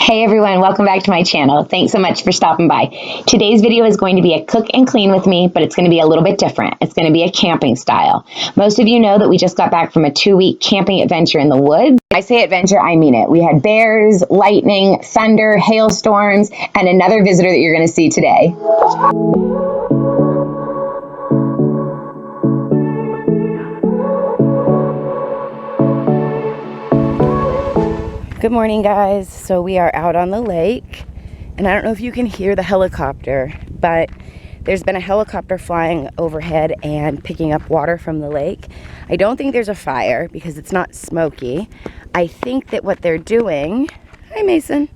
Hey everyone, welcome back to my channel. Thanks so much for stopping by. Today's video is going to be a cook and clean with me, but it's going to be a little bit different. It's going to be a camping style. Most of you know that we just got back from a 2-week camping adventure in the woods. I say adventure, I mean it. We had bears, lightning, thunder, hailstorms, and another visitor that you're going to see today. Good morning, guys. So we are out on the lake, and I don't know if you can hear the helicopter, but there's been a helicopter flying overhead and picking up water from the lake. I don't think there's a fire because it's not smoky. I think that what they're doing, hi Mason,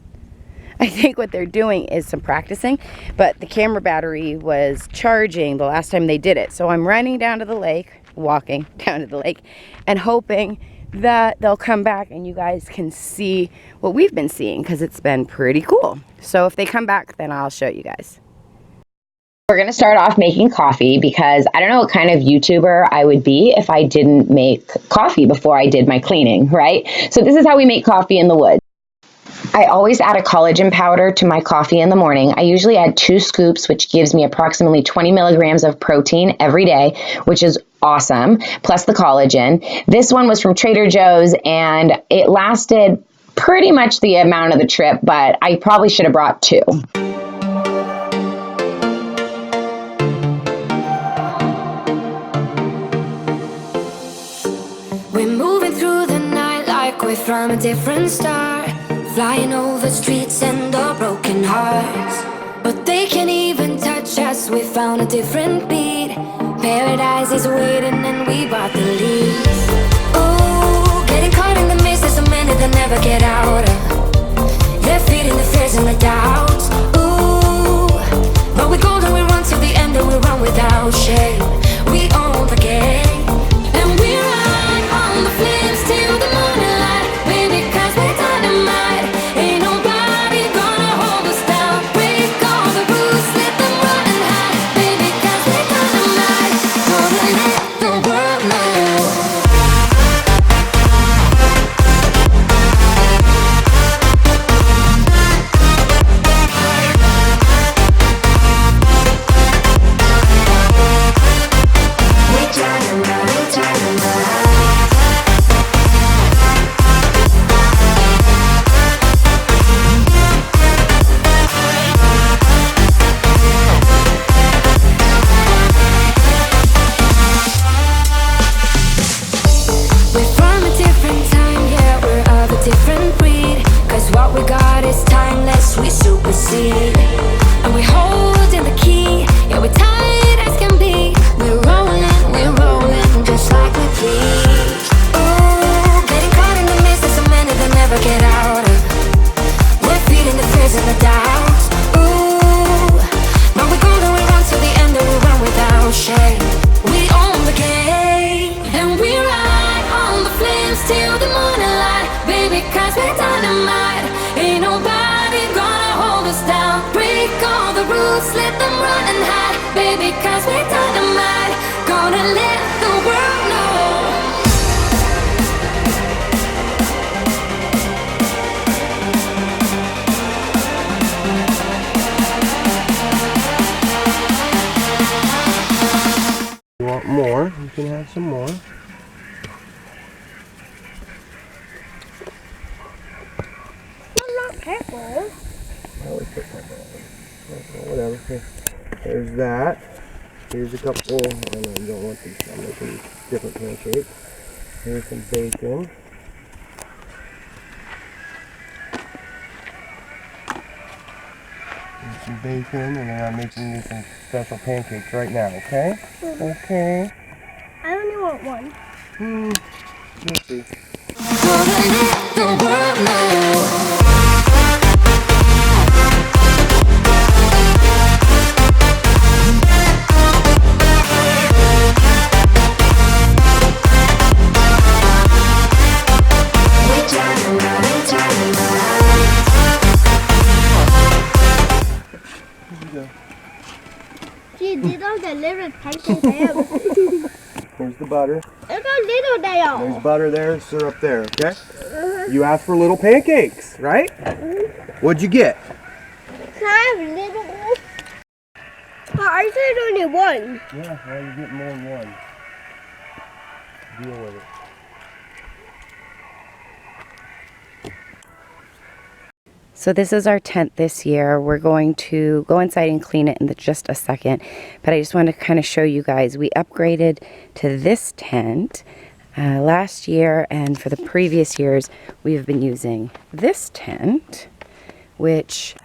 I think what they're doing is some practicing, but the camera battery was charging the last time they did it. So I'm running down to the lake, walking down to the lake, and hoping that they'll come back and you guys can see what we've been seeing, because it's been pretty cool. So if they come back, then I'll show you guys. We're going to start off making coffee because I don't know what kind of YouTuber I would be if I didn't make coffee before I did my cleaning, right? So this is how we make coffee in the woods. I always add a collagen powder to my coffee in the morning. I usually add 2 scoops, which gives me approximately 20 milligrams of protein every day, which is awesome, plus the collagen. This one was from Trader Joe's, and it lasted pretty much the amount of the trip, but I probably should have brought 2. We're moving through the night like we're from a different star, flying over streets and our broken hearts. But they can't even touch us, we found a different beat. Paradise is waiting and we bought the leaves. Oh, getting caught in the mist, there's so many that never get out of. They're feeding the fears and the doubts. Ooh, but we're golden, we run till the end and we run without shame. We own the game, and we ride on the flames till the morning light. Baby, 'cause we're dynamite. Ain't nobody gonna hold us down. Break all the rules, let them run and hide. Baby, 'cause we're dynamite. Gonna let the world know. And we holding the key, yeah, we're tight as can be. We're rolling just like we please. Ooh, getting caught in the mist, there's so many that never get out of. We're feeding the fears and the doubts. Ooh, but we're golden, we run till the end and we run without shame. We own the game, and we ride on the flames till the morning light. Baby, 'cause we're dynamite. Ain't nobody gonna hold us down. Break all the rules, let them run and hide. Baby, 'cause we're dynamite. Gonna let the world know. You want more? You can have some more. Careful. I always put pepper on it. Whatever. Here. There's that. Here's a couple. I know you don't want these. I'm making different pancakes. Here's some bacon. Here's some bacon, and then I'm making you some special pancakes right now. Okay? Okay. I only want one. Let's see. Gonna let the world know. She did all the little pancakes. Here's the butter. Look how little they are. There's butter there, syrup there, okay? You asked for little pancakes, right? What'd you get? Can I have little ones? I said only one. Yeah, well, you're getting more than one. Deal with it. So this is our tent this year. We're going to go inside and clean it in just a second. But I just want to kind of show you guys. We upgraded to this tent last year, and for the previous years, we've been using this tent, which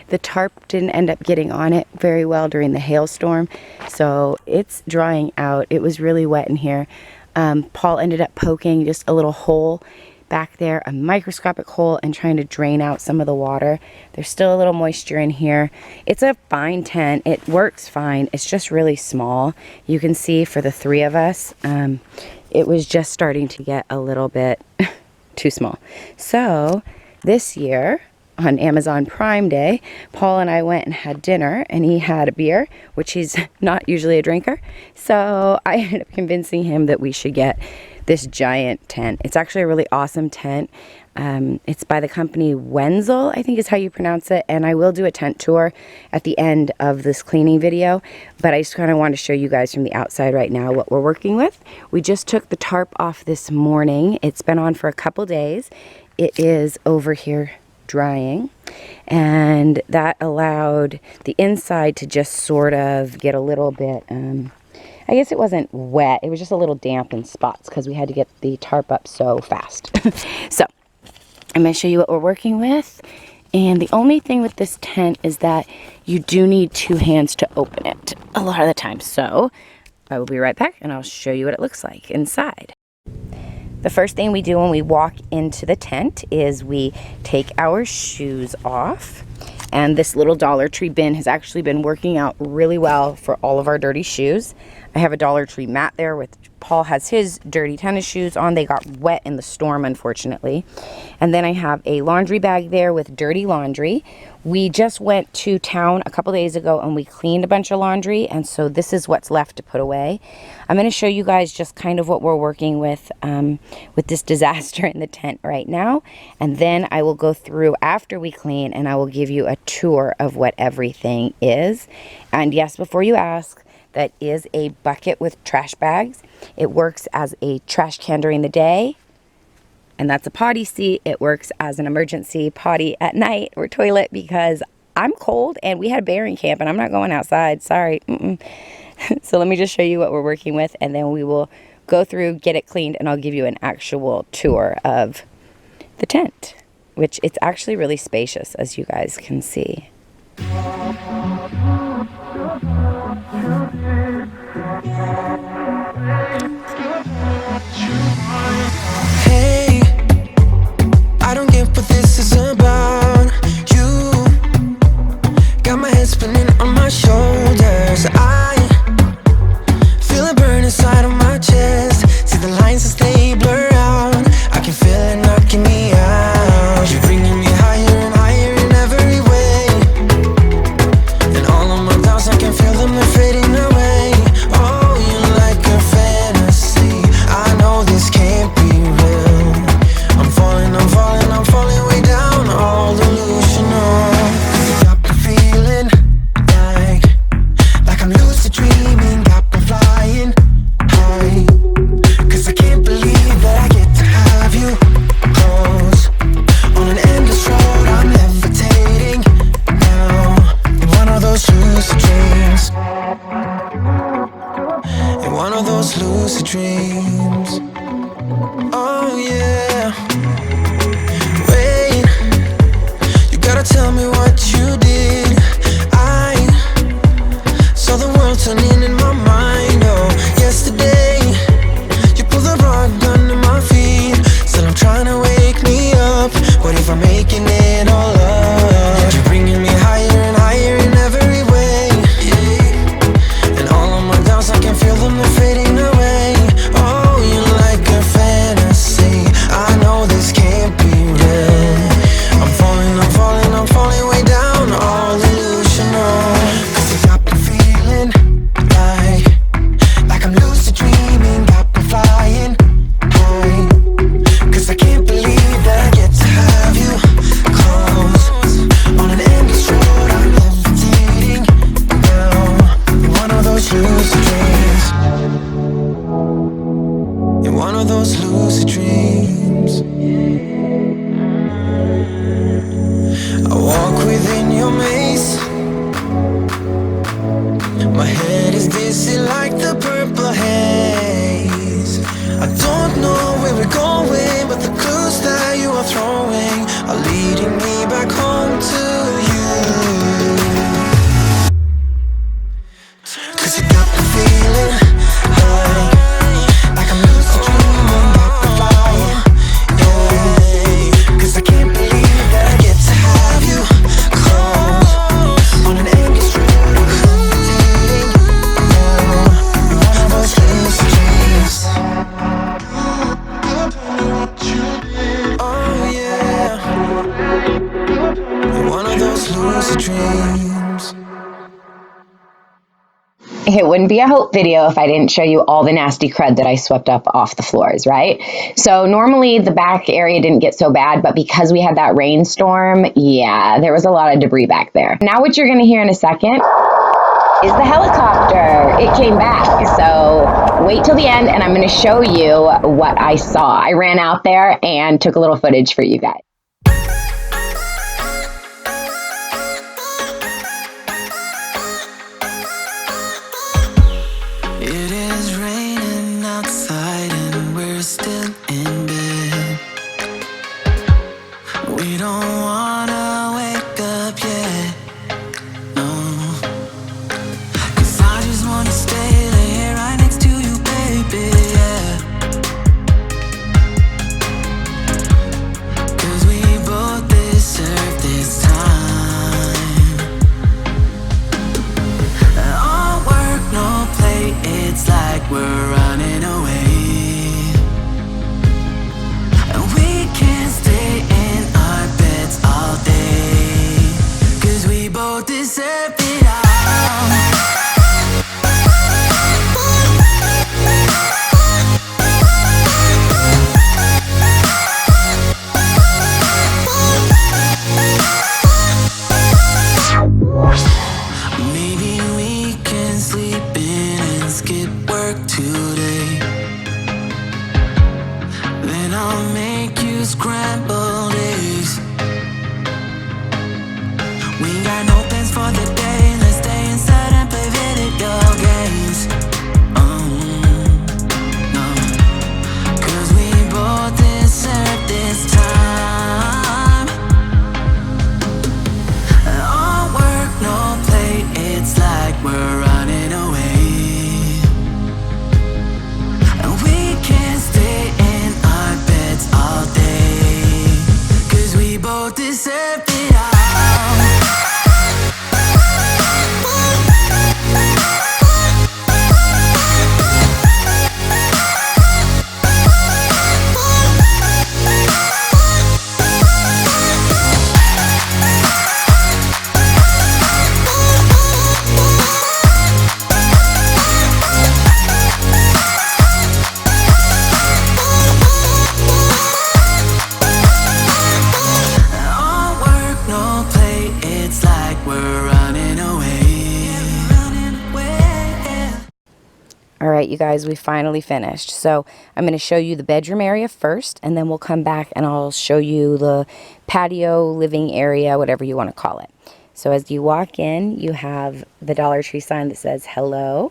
the tarp didn't end up getting on it very well during the hailstorm. So it's drying out. It was really wet in here. Paul ended up poking just a little hole back there, a microscopic hole, and trying to drain out some of the water. There's still a little moisture in here. It's a fine tent. It works fine. It's just really small. You can see for the three of us, it was just starting to get a little bit too small. So this year, on Amazon Prime Day, Paul and I went and had dinner, and he had a beer, which he's not usually a drinker. So I ended up convincing him that we should get this giant tent. It's actually a really awesome tent. It's by the company Wenzel, I think is how you pronounce it. And I will do a tent tour at the end of this cleaning video. But I just kind of want to show you guys from the outside right now what we're working with. We just took the tarp off this morning. It's been on for a couple days. It is over here drying, and that allowed the inside to just sort of get a little bit I guess it wasn't wet, it was just a little damp in spots because we had to get the tarp up so fast. So I'm going to show you what we're working with, and the only thing with this tent is that you do need two hands to open it a lot of the time. So I will be right back and I'll show you what it looks like inside. The first thing we do when we walk into the tent is we take our shoes off. And this little Dollar Tree bin has actually been working out really well for all of our dirty shoes. I have a Dollar Tree mat there with Paul has his dirty tennis shoes on. They got wet in the storm, unfortunately. And then I have a laundry bag there with dirty laundry. We just went to town a couple days ago and we cleaned a bunch of laundry, and so this is what's left to put away. I'm going to show you guys just kind of what we're working with this disaster in the tent right now, and then I will go through after we clean and I will give you a tour of what everything is. And yes, before you ask, that is a bucket with trash bags. It works as a trash can during the day. And that's a potty seat. It works as an emergency potty at night or toilet because I'm cold and we had a bearing camp and I'm not going outside. Sorry. So let me just show you what we're working with, and then we will go through, get it cleaned, and I'll give you an actual tour of the tent, which it's actually really spacious, as you guys can see. Hey, I don't get what this is about. You got my head spinning on my shoulders. I feel it burn inside of my chest. See the lines as they blur out. I can feel it knocking me out. You're bringing me higher and higher in every way. And all of my doubts, I can feel them, they're fading away. Oh, you're like a fantasy. I know this can't be real. I'm falling, I'm falling, I'm falling way down. All delusional. Got me feeling like I'm lucid dreaming. Got me flying high. 'Cause I can't believe that I get to have you close. On an endless road, I'm levitating now. In one of those lucid dreams. In one of those lucid dreams. Oh yeah. Wait, you gotta tell me what you did. I saw the world turning in my mind. Oh, yesterday you pulled the rug under my feet. Still I'm trying to wake me up. What if I'm making it all up? You're bringing me higher and higher in every way. Yeah. And all of my doubts, I can feel them, they're fading away. Oh, you're like a fantasy. I know this can't be real. I'm falling, I'm falling, I'm falling way down. All delusional. 'Cause you got me feeling like I'm lucid dreaming. of dreams. It wouldn't be a hope video if I didn't show you all the nasty crud that I swept up off the floors, right? So normally the back area didn't get so bad, but because we had that rainstorm, yeah, there was a lot of debris back there. Now what you're gonna hear in a second is the helicopter. It came back, so wait till the end and I'm gonna show you what I saw. I ran out there and took a little footage for you guys. It is raining outside and we're still in bed. We don't wanna wake up yet, no. 'Cause I just wanna stay here right next to you, baby, yeah. 'Cause we both deserve this time. All work, no play, it's like we're running away. And we can't stay in our beds all day. 'Cause we both deserve it all. Maybe we can sleep in and skip work today. Then I'll make you scrambled eggs. We got no plans for the day. Let's stay inside and play video games. No. 'Cause we both deserve this time. All work, no play, it's like we're running away. And we can't stay in our beds all day. 'Cause we both deserve it all. All work, no play, it's like we're running away. All right, you guys, we finally finished. So I'm going to show you the bedroom area first, and then we'll come back and I'll show you the patio, living area, whatever you want to call it. So as you walk in, you have the Dollar Tree sign that says hello.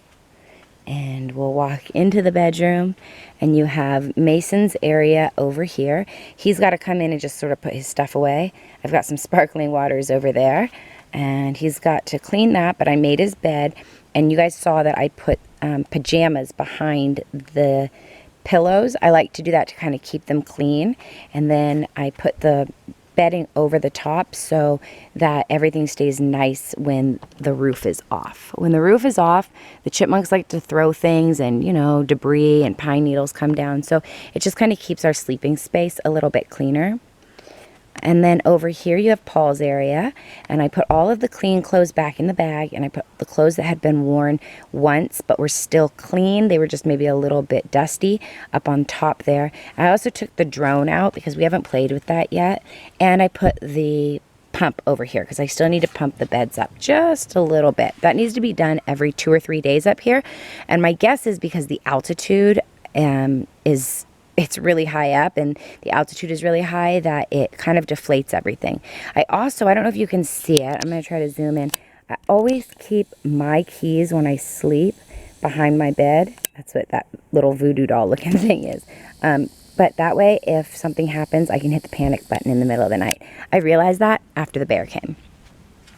And we'll walk into the bedroom, and you have Mason's area over here. He's got to come in and just sort of put his stuff away. I've got some sparkling waters over there, and he's got to clean that, but I made his bed, and you guys saw that I put pajamas behind the pillows. I like to do that to kind of keep them clean, and then I put the bedding over the top so that everything stays nice when the roof is off. When the roof is off, the chipmunks like to throw things, and you know, debris and pine needles come down, so it just kind of keeps our sleeping space a little bit cleaner. And then over here you have Paul's area, and I put all of the clean clothes back in the bag, and I put the clothes that had been worn once but were still clean, they were just maybe a little bit dusty, up on top there. I also took the drone out because we haven't played with that yet, and I put the pump over here because I still need to pump the beds up just a little bit. That needs to be done every 2 or 3 days up here, and my guess is because the altitude it's really high up and the altitude is really high that it kind of deflates everything. I don't know if you can see it. I'm going to try to zoom in. I always keep my keys when I sleep behind my bed. That's what that little voodoo doll looking thing is. But that way, if something happens, I can hit the panic button in the middle of the night. I realized that after the bear came.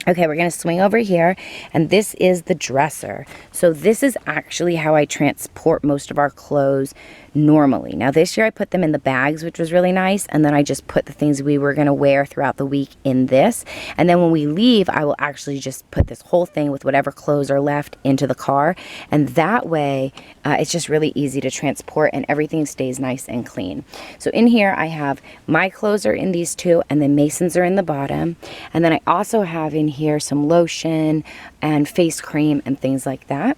Okay, we're going to swing over here, and this is the dresser. So this is actually how I transport most of our clothes normally. Now this year I put them in the bags, which was really nice, and then I just put the things we were going to wear throughout the week in this. And then when we leave, I will actually just put this whole thing with whatever clothes are left into the car, and that way it's just really easy to transport and everything stays nice and clean. So in here I have my clothes are in these two, and then Mason's are in the bottom, and then I also have in here some lotion and face cream and things like that.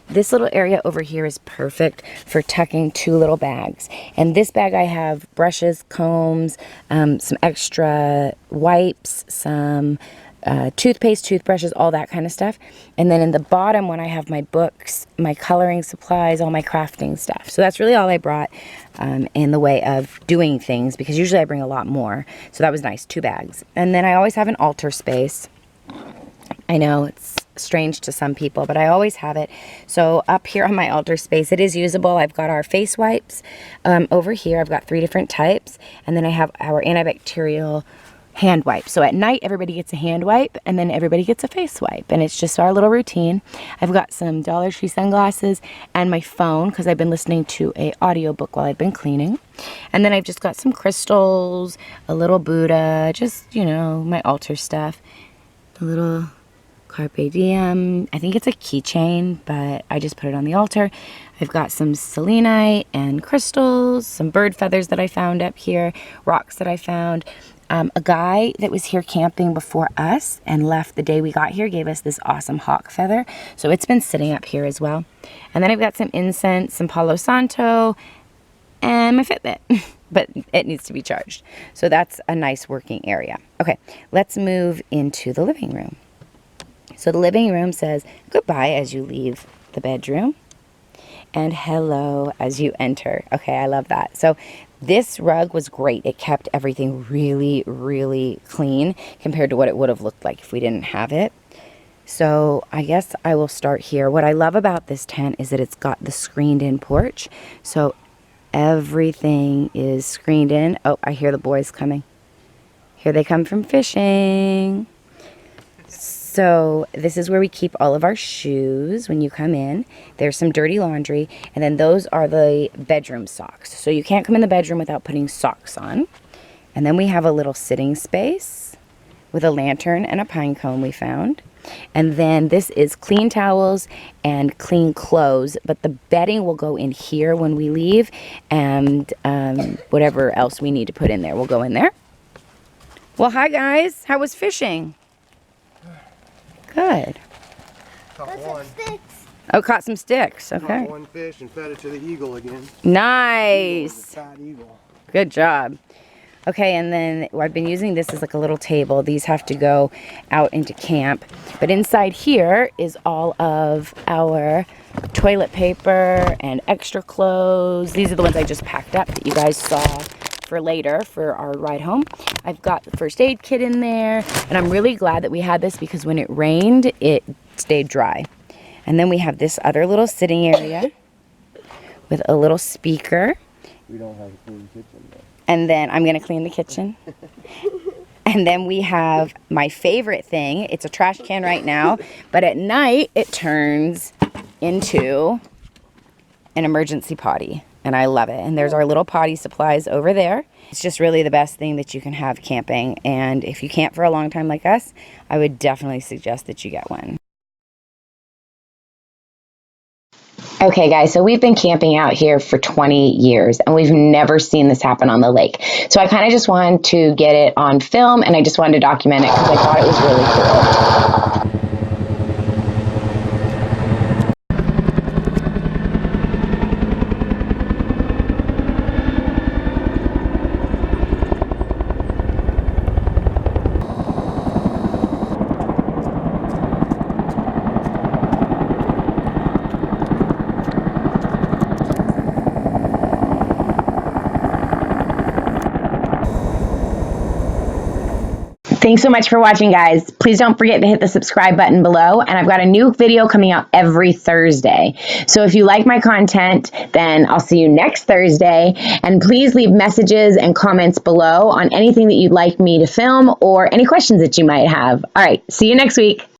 This little area over here is perfect for tucking 2 little bags. And this bag I have brushes, combs, some extra wipes, some toothpaste, toothbrushes, all that kind of stuff. And then in the bottom one I have my books, my coloring supplies, all my crafting stuff. So that's really all I brought in the way of doing things, because usually I bring a lot more. So that was nice, 2 bags. And then I always have an altar space. I know it's strange to some people, but I always have it. So up here on my altar space, it is usable. I've got our face wipes over here. I've got 3 different types, and then I have our antibacterial hand wipe. So at night everybody gets a hand wipe, and then everybody gets a face wipe, and it's just our little routine. I've got some Dollar Tree sunglasses and my phone, because I've been listening to an audiobook while I've been cleaning. And then I've just got some crystals, a little Buddha, just, you know, my altar stuff, a little Carpe Diem. I think it's a keychain, but I just put it on the altar. I've got some selenite and crystals, some bird feathers that I found up here, rocks that I found. A guy that was here camping before us and left the day we got here gave us this awesome hawk feather. So it's been sitting up here as well. And then I've got some incense, some Palo Santo, and my Fitbit. But it needs to be charged. So that's a nice working area. Okay, let's move into the living room. So the living room says goodbye as you leave the bedroom and hello as you enter. Okay, I love that. So this rug was great. It kept everything really, really clean compared to what it would have looked like if we didn't have it. So I guess I will start here. What I love about this tent is that it's got the screened in porch. So everything is screened in. Oh, I hear the boys coming. Here they come from fishing. So this is where we keep all of our shoes when you come in. There's some dirty laundry, and then those are the bedroom socks. So you can't come in the bedroom without putting socks on. And then we have a little sitting space with a lantern and a pine cone we found. And then this is clean towels and clean clothes, but the bedding will go in here when we leave, and whatever else we need to put in there will go in there. Well, hi guys. How was fishing? Good. Caught one. Oh, caught some sticks. Okay. Caught 1 fish and fed it to the eagle again. Nice. Fat eagle. Good job. Okay, and then I've been using this as like a little table. These have to go out into camp. But inside here is all of our toilet paper and extra clothes. These are the ones I just packed up that you guys saw for later for our ride home. I've got the first aid kit in there, and I'm really glad that we had this because when it rained, it stayed dry. And then we have this other little sitting area with a little speaker. We don't have a clean kitchen though. And then I'm gonna clean the kitchen. And then we have my favorite thing. It's a trash can right now, but at night it turns into an emergency potty. And I love it. And there's our little potty supplies over there. It's just really the best thing that you can have camping. And if you camp for a long time like us, I would definitely suggest that you get one. Okay guys, so we've been camping out here for 20 years and we've never seen this happen on the lake. So I kind of just wanted to get it on film, and I just wanted to document it because I thought it was really cool. Thanks so much for watching, guys. Please don't forget to hit the subscribe button below, and I've got a new video coming out every Thursday. So if you like my content, then I'll see you next Thursday, and please leave messages and comments below on anything that you'd like me to film or any questions that you might have. All right, see you next week.